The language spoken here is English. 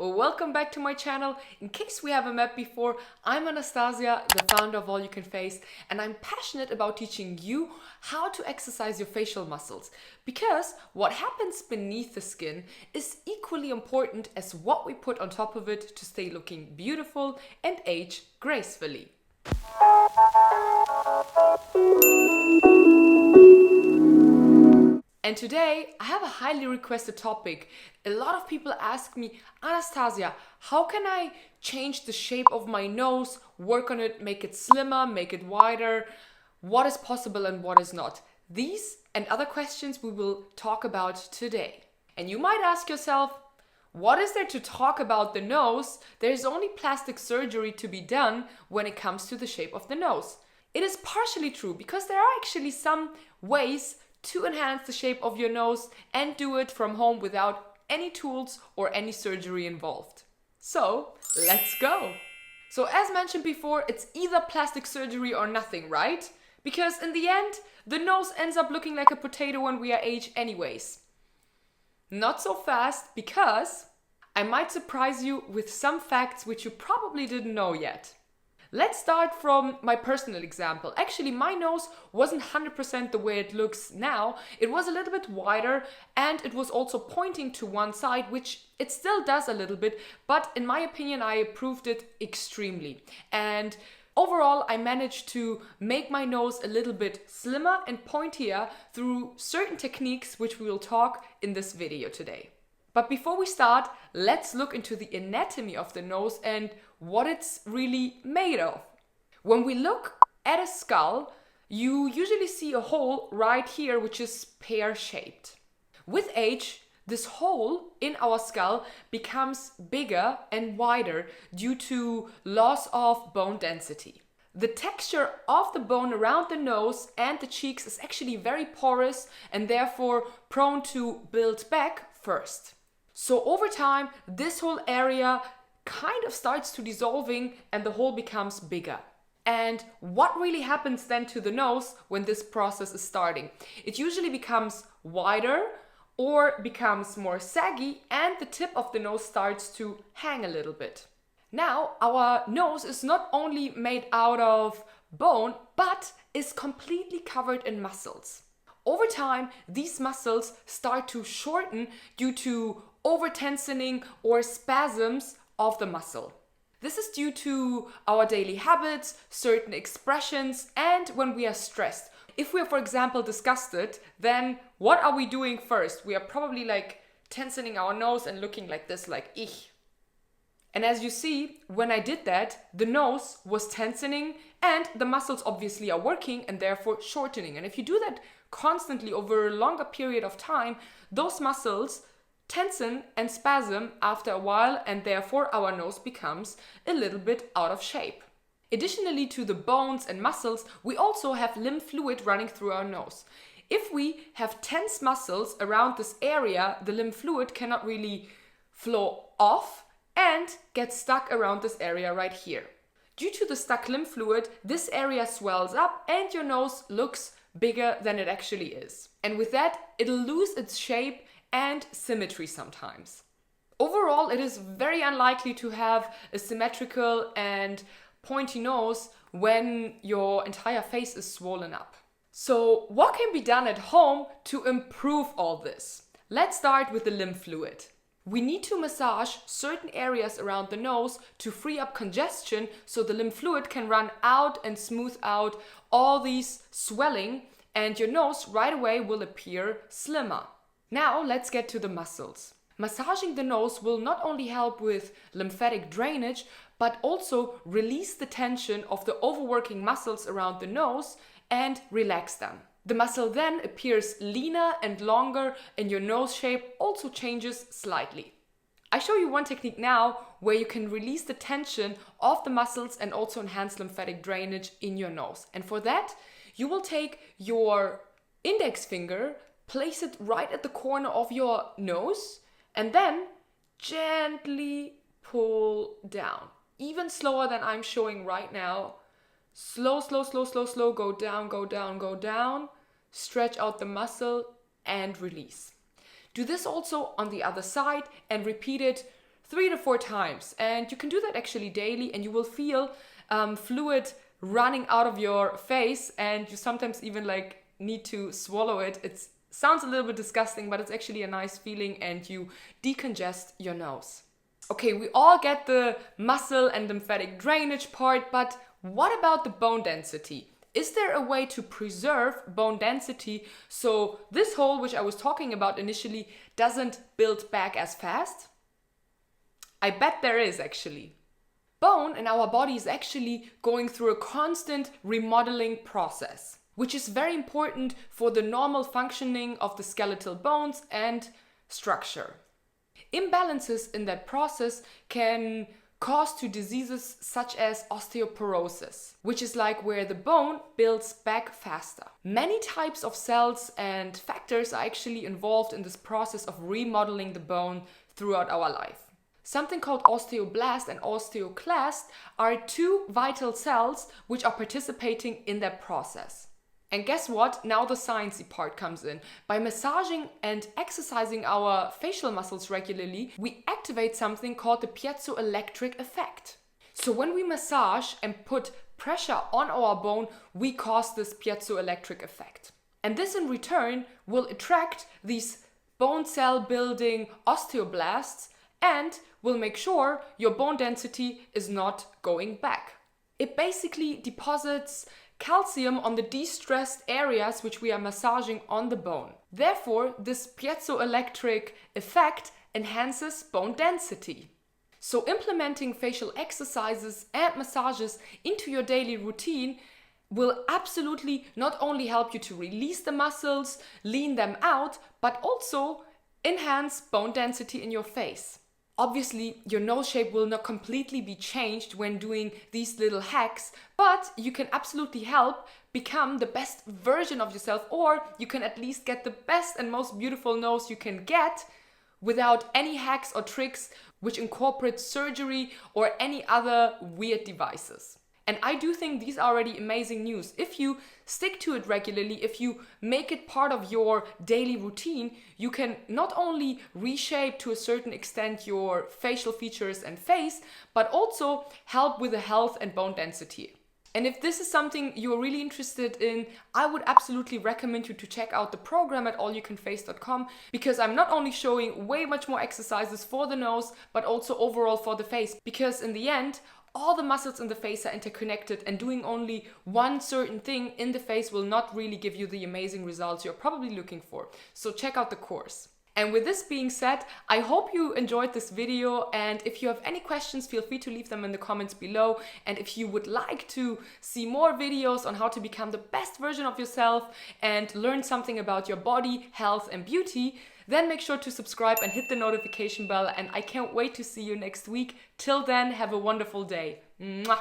Well, welcome back to my channel. In case we haven't met before, I'm Anastasia, the founder of All You Can Face, and I'm passionate about teaching you how to exercise your facial muscles, because what happens beneath the skin is equally important as what we put on top of it to stay looking beautiful and age gracefully. And today I have a highly requested topic. A lot of people ask me, Anastasia, how can I change the shape of my nose, work on it, make it slimmer, make it wider? What is possible and what is not? These and other questions we will talk about today. And you might ask yourself, what is there to talk about the nose? There's only plastic surgery to be done when it comes to the shape of the nose. It is partially true because there are actually some ways to enhance the shape of your nose and do it from home without any tools or any surgery involved. So, let's go! So as mentioned before, it's either plastic surgery or nothing, right? Because in the end, the nose ends up looking like a potato when we are age anyways. Not so fast, because I might surprise you with some facts which you probably didn't know yet. Let's start from my personal example. Actually, my nose wasn't 100% the way it looks now. It was a little bit wider and it was also pointing to one side, which it still does a little bit, but in my opinion, I improved it extremely. And overall, I managed to make my nose a little bit slimmer and pointier through certain techniques, which we will talk in this video today. But before we start, let's look into the anatomy of the nose and what it's really made of. When we look at a skull, you usually see a hole right here, which is pear-shaped. With age, this hole in our skull becomes bigger and wider due to loss of bone density. The texture of the bone around the nose and the cheeks is actually very porous and therefore prone to build back first. So over time, this whole area kind of starts to dissolving and the hole becomes bigger. And what really happens then to the nose when this process is starting? It usually becomes wider or becomes more saggy and the tip of the nose starts to hang a little bit. Now, our nose is not only made out of bone, but is completely covered in muscles. Over time, these muscles start to shorten due to over-tensioning or spasms of the muscle. This is due to our daily habits, certain expressions, and when we are stressed. If we are, for example, disgusted, then what are we doing first? We are probably tensioning our nose and looking like this, like ich. And as you see, when I did that, the nose was tensioning and the muscles obviously are working and therefore shortening. And if you do that constantly over a longer period of time, those muscles tension and spasm after a while and therefore our nose becomes a little bit out of shape. Additionally to the bones and muscles, we also have lymph fluid running through our nose. If we have tense muscles around this area, the lymph fluid cannot really flow off and get stuck around this area right here. Due to the stuck lymph fluid, this area swells up and your nose looks bigger than it actually is. And with that, it'll lose its shape and symmetry sometimes. Overall, it is very unlikely to have a symmetrical and pointy nose when your entire face is swollen up. So what can be done at home to improve all this? Let's start with the lymph fluid. We need to massage certain areas around the nose to free up congestion so the lymph fluid can run out and smooth out all these swelling and your nose right away will appear slimmer. Now let's get to the muscles. Massaging the nose will not only help with lymphatic drainage, but also release the tension of the overworking muscles around the nose and relax them. The muscle then appears leaner and longer and your nose shape also changes slightly. I show you one technique now where you can release the tension of the muscles and also enhance lymphatic drainage in your nose. And for that, you will take your index finger, place it right at the corner of your nose, and then gently pull down. Even slower than I'm showing right now. Slow, slow, slow, slow, slow. Go down, go down, go down. Stretch out the muscle and release. Do this also on the other side and repeat it 3 to 4 times. And you can do that actually daily, and you will feel fluid running out of your face, and you sometimes even like need to swallow it. It sounds a little bit disgusting, but it's actually a nice feeling, and you decongest your nose. Okay, we all get the muscle and lymphatic drainage part, but what about the bone density? Is there a way to preserve bone density so this hole, which I was talking about initially, doesn't build back as fast? I bet there is actually. Bone in our body is actually going through a constant remodeling process, which is very important for the normal functioning of the skeletal bones and structure. Imbalances in that process can cause to diseases such as osteoporosis, which is like where the bone builds back faster. Many types of cells and factors are actually involved in this process of remodeling the bone throughout our life. Something called osteoblast and osteoclast are 2 vital cells which are participating in that process. And guess what? Now the sciencey part comes in. By massaging and exercising our facial muscles regularly, we activate something called the piezoelectric effect. So when we massage and put pressure on our bone, we cause this piezoelectric effect. And this in return will attract these bone cell building osteoblasts and will make sure your bone density is not going back. It basically deposits calcium on the de-stressed areas which we are massaging on the bone. Therefore, this piezoelectric effect enhances bone density. So implementing facial exercises and massages into your daily routine will absolutely not only help you to release the muscles, lean them out, but also enhance bone density in your face. Obviously, your nose shape will not completely be changed when doing these little hacks, but you can absolutely help become the best version of yourself, or you can at least get the best and most beautiful nose you can get without any hacks or tricks which incorporate surgery or any other weird devices. And I do think these are already amazing news. If you stick to it regularly, if you make it part of your daily routine, you can not only reshape to a certain extent your facial features and face, but also help with the health and bone density. And if this is something you're really interested in, I would absolutely recommend you to check out the program at allyoucanface.com, because I'm not only showing way much more exercises for the nose, but also overall for the face. Because in the end, all the muscles in the face are interconnected, and doing only one certain thing in the face will not really give you the amazing results you're probably looking for. So check out the course. And with this being said, I hope you enjoyed this video, and if you have any questions, feel free to leave them in the comments below. And if you would like to see more videos on how to become the best version of yourself and learn something about your body, health and beauty, then make sure to subscribe and hit the notification bell, and I can't wait to see you next week. Till then, have a wonderful day. Mwah!